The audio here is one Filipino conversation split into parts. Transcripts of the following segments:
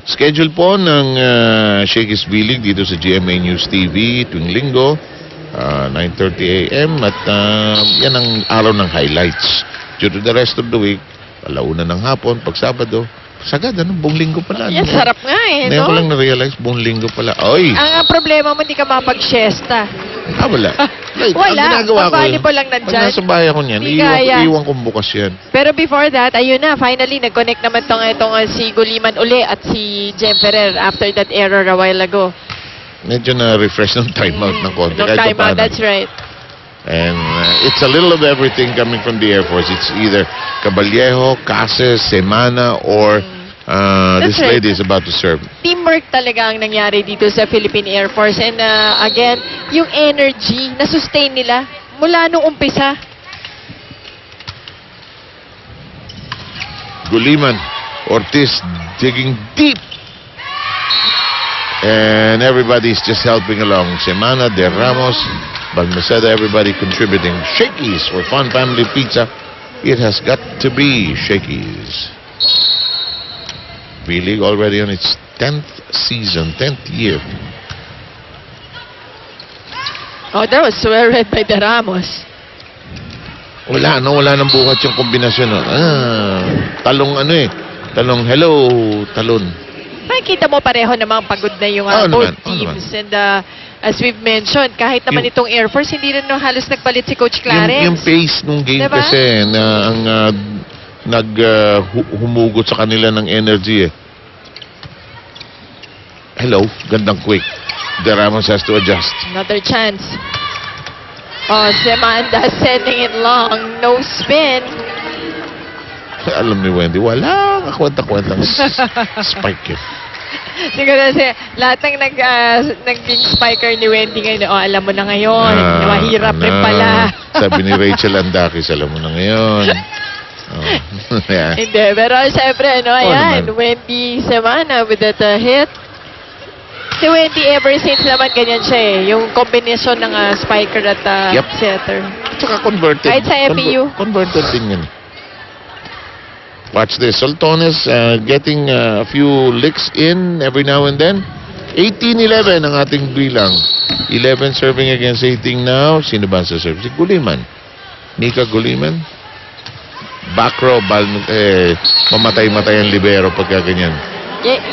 Schedule po ng Shakey's Billig dito sa GMA News TV tuwing linggo, 9:30 AM at yan ang araw ng highlights. Due to the rest of the week, alauna ng hapon, pag Sabado, sagad, buong linggo pala. Yan, sarap nga eh, Ngayon no? ko lang na-realize, buong linggo pala. Oy! Ang problema mo, hindi ka mapag-siesta. Wala. Like, Wala. Ang ginagawa Ang volleyball lang pag nandyan. nasa bahay ako niyan, Hindi kaya. iiwan kong bukas yan. Pero before that, ayun na, finally, nag-connect naman itong si Guliman uli at si Jem Ferrer after that error a while ago. Medyo na-refresh ng timeout ng konti. Nung kahit timeout, papaano. that's right. And it's a little of everything coming from the Air Force. It's either Caballejo, Cases, Semana, or this That's right. lady is about to serve. Teamwork talaga ang nangyari dito sa Philippine Air Force. And again, yung energy na sustain nila mula nung umpisa. Guliman, Ortiz digging deep. And everybody's just helping along. Semana, De Ramos, Balmaceda, everybody contributing. Shakey's for Fun Family Pizza. It has got to be Shakey's. V-League already on its 10th season, 10th year. Oh, that was well read by De Ramos. Wala nang buhat yung kombinasyon. Talong talong hello, talon. Makikita mo pareho namang pagod na yung both teams. And as we've mentioned, kahit naman itong Air Force, hindi rin halos nagpalit si Coach Clarence. Yung pace nung game Diba? kasi na ang humugot sa kanila ng energy eh. Hello, gandang quick. De Ramos has to adjust. Another chance. Oh, Semanda sending it long. No spin. Alam ni Wendy, wala kakwenta-kwentang spike yun. Siguro kasi lahat ng naging spiker ni Wendy ngayon, alam mo na ngayon. Mahirap rin pala. Sabi ni Rachel Andakis, alam mo na ngayon. Yeah. Hindi, pero siyempre, ayan, naman. Wendy Semana with that hit. Si Wendy, ever since naman ganyan siya eh. Yung kombinasyon ng spiker at Yep. setter. Tsaka converted. Kahit sa FEU. Converted din yun. Watch this. Soltones getting a few licks in every now and then. 18-11 ang ating bilang. 11 serving against 18 now. Sino ba sa serve? Si Guliman. Nika Guliman. Back row, mamatay-matay ang libero pagka ganyan.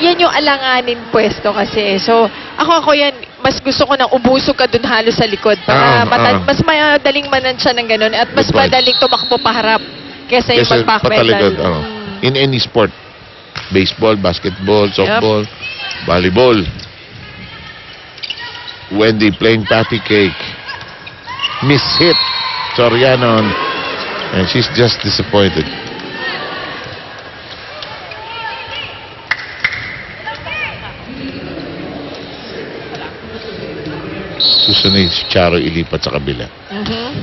Yan yung alanganin pwesto kasi. So, ako yan, mas gusto ko nang ubusog ka dun halos sa likod para mas madaling manansya ng ganun at mas Good point. madaling tumakbo paharap kesa yung Kasi patalikod. pag-backpedal. In any sport. Baseball, basketball, softball, volleyball. Wendy playing patty cake. Miss hit. Soriano. And she's just disappointed. Gusto ni Charo ilipat sa kabila.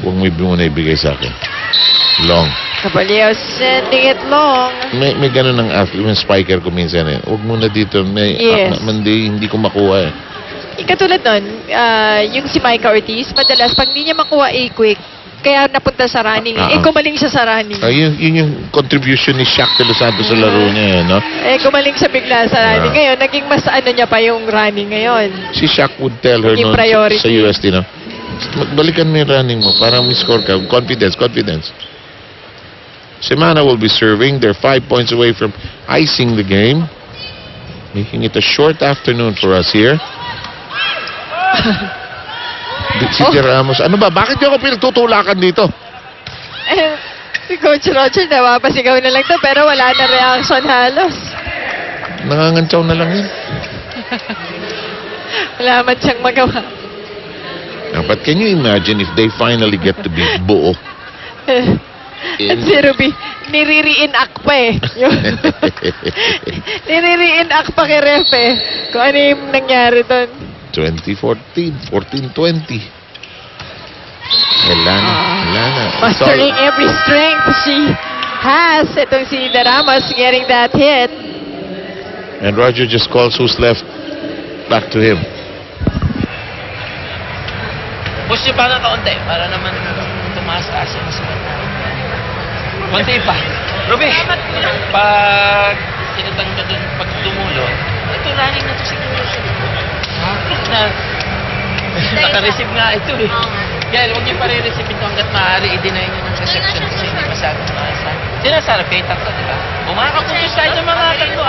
Huwag mo muna ibigay sa akin. Long. Caballero sending it long. May ganun ng athlete, yung spiker ko minsan eh. Huwag muna dito. Yes. Hindi ko makuha eh. Katulad nun, yung si Micah Ortiz, madalas pag hindi niya makuha quick, kaya napunta sa running. Gumaling siya sa running. Yun yung contribution ni Shaq de Los Santos sa laro niya, no? Gumaling siya bigla sa running. Ngayon, naging mas niya pa yung running ngayon. Si Shaq would tell her Naging noon priority. sa UST, no? Balikan mo yung running mo para may score ka. Confidence. Semana will be serving. They're 5 points away from icing the game. Making it a short afternoon for us here. Si De Ramos. Ano ba? Bakit niyo ako pinagtutulakan dito? Si Coach Roger, napapasigaw na lang to, pero wala na reaction halos. Nangangantsaw na lang yun. Wala man siyang magawa. But can you imagine if they finally get to be buo? At si Ruby, nire-reenact pa eh. Nire-reenact pa kay Ref eh. Kung ano yung nangyari doon. 2014, 14-20. Wala na. Mastering every strength she has. Itong si De Ramos getting that hit. And Roger just calls who's left back to him. Push nyo pa ng kaunti para naman tumaas-taas yung sulat na. Konti pa. Ruby, pag tinatang ka dun, pag dumulon, to running na to siguro sa naka-receive nga ito eh. Yan, huwag niyo pa rin-receive ito hanggat maaari. I-deny niyo ng reception kasi hindi masyadong maasa. Sinasarap kayo tatlo, di ba? Kung makakapuntos tayo ng mga tatlo,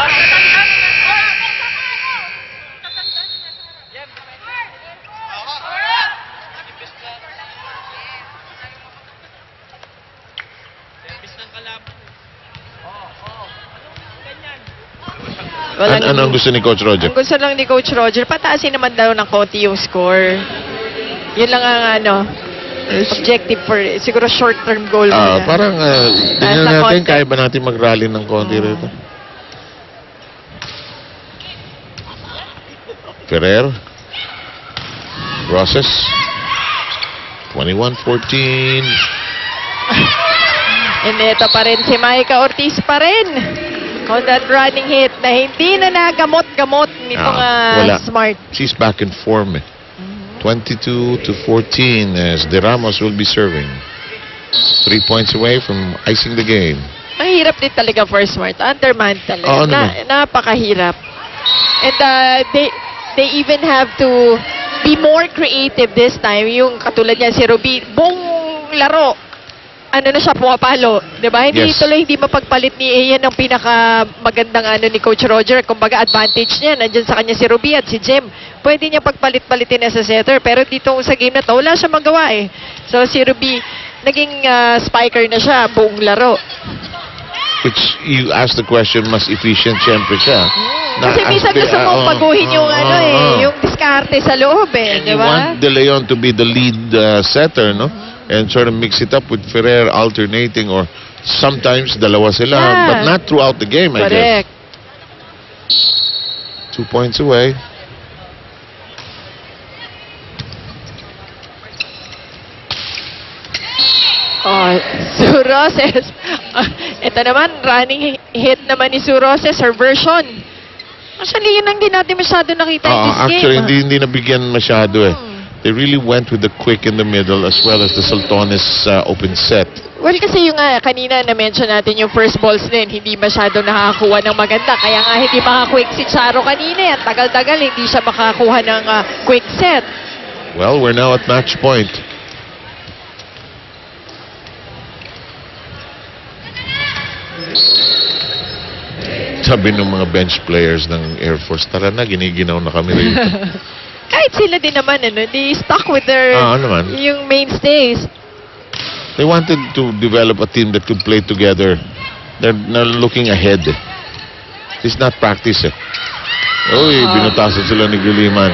Walang Ano ang gusto ni Coach Roger? Ang gusto lang ni Coach Roger, pataasin naman daw ng konti yung score. Yun lang ang objective for, siguro short-term goal muna. Parang, tingnan Nasa natin, konti. kaya ba natin mag-rally ng konti rito? Ferrer. Roses. 21-14. And ito pa rin si Maika Ortiz pa rin. On that running hit na hindi na nagamot-gamot nitong wala. Smart. She's back in form. 22-14 as De Ramos will be serving. 3 points away from icing the game. Mahirap din talaga for Smart. Underman talaga. Oo naman. Napakahirap. And they even have to be more creative this time. Yung katulad niya si Ruby, buong laro, ano na siya, pumapalo. Diba? Hindi Yes. tuloy, hindi mapagpalit ni Ian ang pinaka magandang ni Coach Roger. Kumbaga, advantage niya. Nandyan sa kanya si Ruby at si Jem. Pwede niya pagpalit-palitin na sa setter. Pero dito sa game na to, wala siya magawa eh. So si Ruby, naging spiker na siya buong laro. Which you ask the question, mas efficient syempre siya. Kasi minsan gusto mong baguhin yung yung diskarte sa loob eh. And you Diba? want De Leon to be the lead setter, no? And sort of mix it up with Ferrer alternating or sometimes dalawa sila. Yeah. But not throughout the game, I guess. Correct. 2 points away. Oh, Sue Roses. Ito naman, running hit naman ni Sue Roses, her version. Actually, yun ang di natin masyado nakita in this Actually, game. hindi nabigyan masyado eh. They really went with the quick in the middle as well as the Sultanes open set. Well, kasi yung kanina na-mention natin yung first balls din, hindi masyado nakakakuha ng maganda. Kaya nga hindi makaquick si Charo kanina. At tagal-tagal, hindi siya makakuha ng quick set. Well, we're now at match point. Sabi ng mga bench players ng Air Force, tara na, giniginaw na kami rito. Kahit sila din naman, they stuck with their naman. yung mainstays. They wanted to develop a team that could play together. They're now looking ahead. It's not practice eh. Uy, binutasan sila ni Guliman.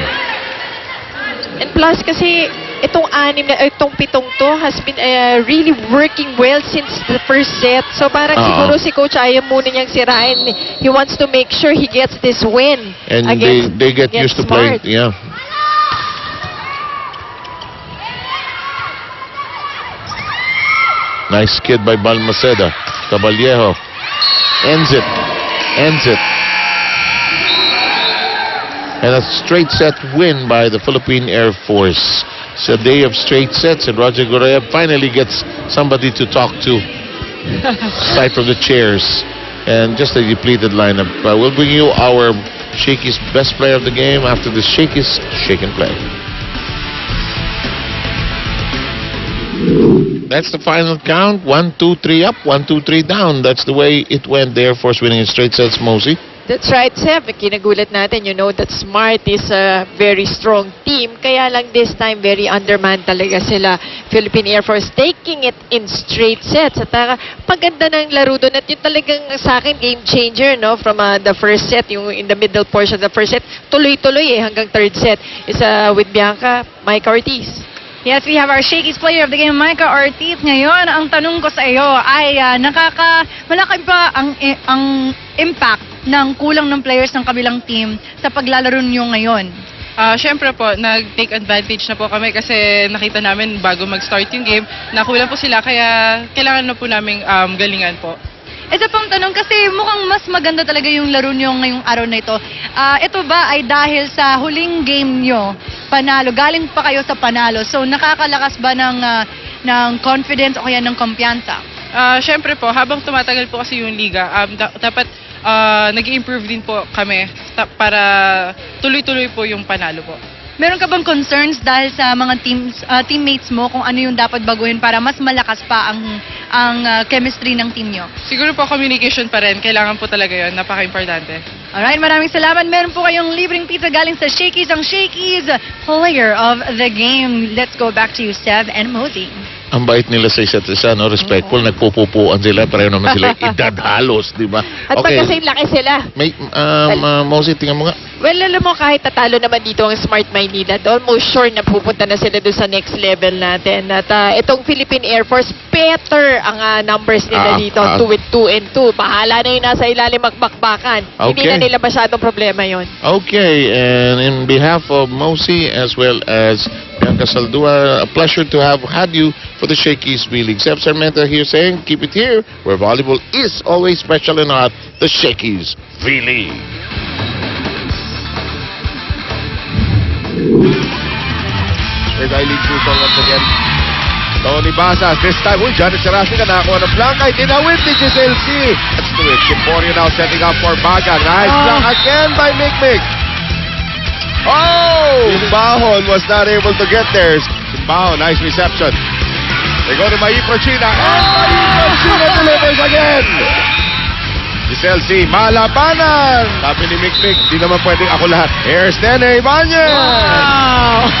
And plus kasi itong pitong to has been really working well since the first set. So parang siguro si Coach ayaw muna niyang sirain. He wants to make sure he gets this win. And against, they get used to playing. Smart. Yeah. Nice kid by Balmaceda. Caballejo. Ends it. Ends it. And a straight set win by the Philippine Air Force. It's a day of straight sets, and Roger Gorea finally gets somebody to talk to. Aside from the chairs. And just a depleted lineup. We'll bring you our Shakey's best player of the game after the Shakey's Shake and Play. That's the final count. 1-2-3 up, 1-2-3 down. That's the way it went. The Air Force winning in straight sets, Mosey. That's right, Seb. Kinagulat natin, you know, that Smart is a very strong team. Kaya lang this time, very undermanned talaga sila. Philippine Air Force taking it in straight sets. At paganda ng laro doon. At yun talagang sa akin, game changer, no? From the first set, yung in the middle portion of the first set. Tuloy-tuloy hanggang third set. Is with Bianca, Maika Ortiz. Yes, we have our Shakey's player of the game, Maika Ortiz. Ngayon, ang tanong ko sa iyo ay malaki ba ang impact ng kulang ng players ng kabilang team sa paglalaro niyo ngayon? Siyempre po, nag-take advantage na po kami kasi nakita namin bago mag-start yung game na kulang po sila kaya kailangan na po namin galingan po. Isa pang tanong kasi mukhang mas maganda talaga yung laro niyo ngayong araw na ito. Ito ba ay dahil sa huling game niyo, panalo, galing pa kayo sa panalo. So nakakalakas ba ng confidence o kaya ng kumpiyansa? Siyempre po, habang tumatagal po kasi yung liga, dapat nag-improve din po kami para tuloy-tuloy po yung panalo po. Meron ka bang concerns dahil sa mga teammates mo kung ano yung dapat baguhin para mas malakas pa ang chemistry ng team nyo? Siguro po communication pa rin. Kailangan po talaga yun. Napaka-importante. Alright, maraming salamat. Meron po kayong libreng pizza galing sa Shakey's. Ang Shakey's player of the game. Let's go back to you, Sev and Mosey. Ang bait nila sa isa't isa, no? Respectful, nagpupupuan sila, pareho naman sila edad halos, di ba? At pagkasing laki sila. May, Mosey, tingnan mo nga. Well, alam mo, kahit tatalo naman dito ang Smart Maynila, almost sure na pupunta na sila doon sa next level natin. At itong Philippine Air Force, better ang numbers nila dito, 2 with 2 and 2. Bahala na yung nasa ilalim magbakbakan. Hindi Okay. na nila masyadong problema yon. Okay, and in behalf of Mosey as well as Bianca Saldua, a pleasure to have had you for the Shakey's V-League. Seb Sarmiento here saying, keep it here, where volleyball is always special and hot, the Shakey's V-League. Third eye lead shooter once again. Tony Basas, this time, Janet Sarasnica nakakuha ng blank. Ay, tinawid ni Giselle C. Let's do it. Simborio now setting up for Baga. Nice block again by Mikmik. Oh! Simbahon was not able to get there. Simbahon, nice reception. They go to Mai Prochina. And Mai Prochina delivers again. Giselle C. Malabanan. Sabi ni Mikmik, di naman pwedeng ako lahat. Here's Nene Ibanez. Wow!